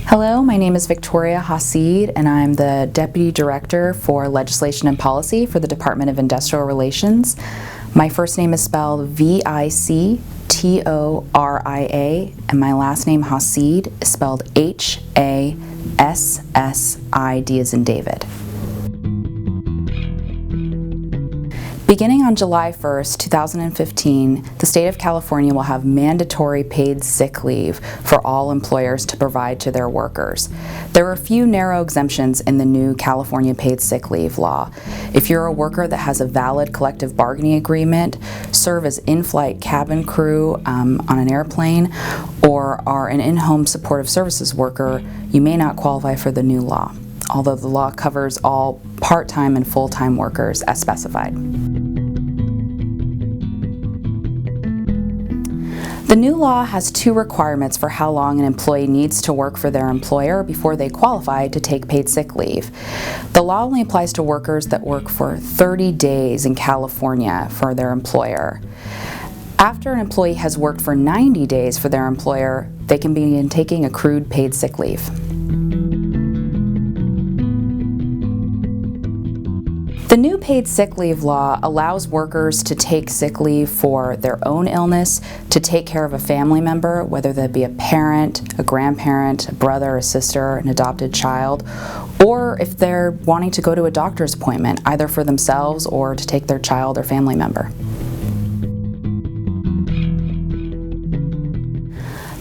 Hello, my name is Victoria Hasid, and I'm the Deputy Director for Legislation and Policy for the Department of Industrial Relations. My first name is spelled Victoria, and my last name Hasid is spelled Hassid as in David. Beginning on July 1st, 2015, the state of California will have mandatory paid sick leave for all employers to provide to their workers. There are a few narrow exemptions in the new California paid sick leave law. If you're a worker that has a valid collective bargaining agreement, serve as in-flight cabin crew on an airplane, or are an in-home supportive services worker, you may not qualify for the new law, although the law covers all part-time and full-time workers as specified. The new law has two requirements for how long an employee needs to work for their employer before they qualify to take paid sick leave. The law only applies to workers that work for 30 days in California for their employer. After an employee has worked for 90 days for their employer, they can begin taking accrued paid sick leave. The new paid sick leave law allows workers to take sick leave for their own illness, to take care of a family member, whether that be a parent, a grandparent, a brother, a sister, an adopted child, or if they're wanting to go to a doctor's appointment, either for themselves or to take their child or family member.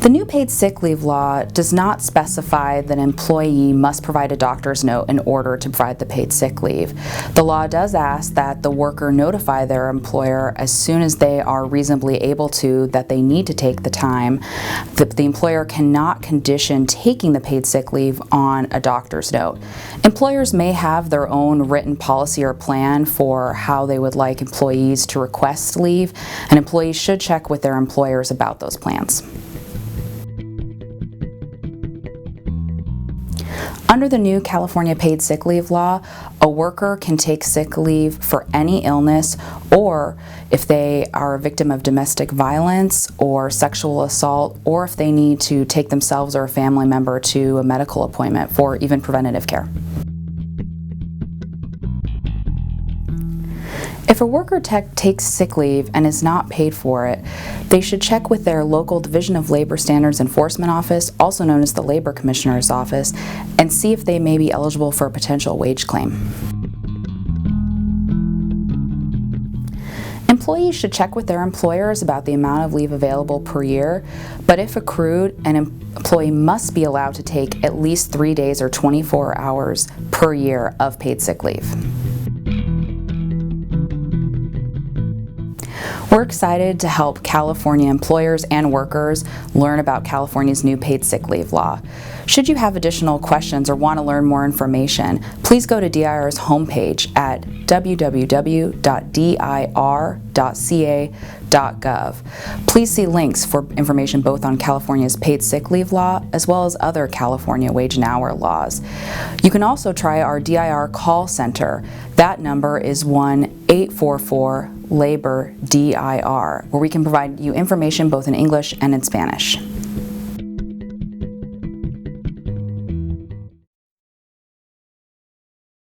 The new paid sick leave law does not specify that an employee must provide a doctor's note in order to provide the paid sick leave. The law does ask that the worker notify their employer as soon as they are reasonably able to that they need to take the time. The employer cannot condition taking the paid sick leave on a doctor's note. Employers may have their own written policy or plan for how they would like employees to request leave, and employees should check with their employers about those plans. Under the new California paid sick leave law, a worker can take sick leave for any illness, or if they are a victim of domestic violence or sexual assault, or if they need to take themselves or a family member to a medical appointment for even preventative care. If a worker takes sick leave and is not paid for it, they should check with their local Division of Labor Standards Enforcement Office, also known as the Labor Commissioner's Office, and see if they may be eligible for a potential wage claim. Employees should check with their employers about the amount of leave available per year, but if accrued, an employee must be allowed to take at least 3 days or 24 hours per year of paid sick leave. We're excited to help California employers and workers learn about California's new paid sick leave law. Should you have additional questions or want to learn more information, please go to DIR's homepage at www.dir.ca.gov. Please see links for information both on California's paid sick leave law as well as other California wage and hour laws. You can also try our DIR call center. That number is 1-844-LABOR-DIR, where we can provide you information both in English and in Spanish.